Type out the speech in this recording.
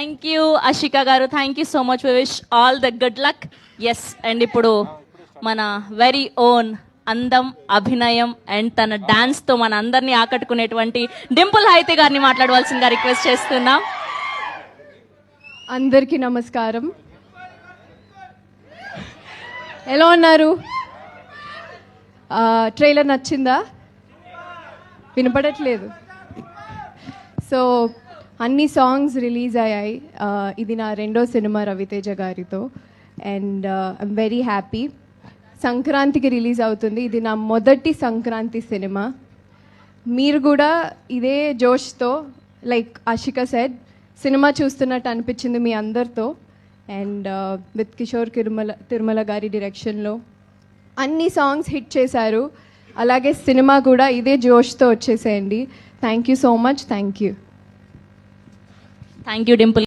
Thank you Ashika గారు, thank you so much. We wish all the good luck. Yes, and ఇప్పుడు మన very own అందం, అభినయం and తన డాన్స్ తో మన అందరినీ ఆకట్టుకునేటువంటి డింపుల్ హైతే గారిని మాట్లాడవలసిందిగా రిక్వెస్ట్ చేస్తున్నాం. అందరికీ నమస్కారం. ఎలా ఉన్నారు? ట్రైలర్ నచ్చిందా? వినపడట్లేదు. సో అన్ని సాంగ్స్ రిలీజ్ అయ్యాయి. ఇది నా రెండో సినిమా రవితేజ గారితో అండ్ ఐమ్ వెరీ హ్యాపీ. సంక్రాంతికి రిలీజ్ అవుతుంది. ఇది నా మొదటి సంక్రాంతి సినిమా. మీరు కూడా ఇదే జోష్తో లైక్ ఆషిక సెడ్ సినిమా చూస్తున్నట్టు అనిపించింది మీ అందరితో. అండ్ విత్ కిషోర్ తిరుమల గారి డైరెక్షన్లో అన్ని సాంగ్స్ హిట్ చేశారు. అలాగే సినిమా కూడా ఇదే జోష్తో వచ్చేసేయండి. Thank you so much. Thank you Dimple.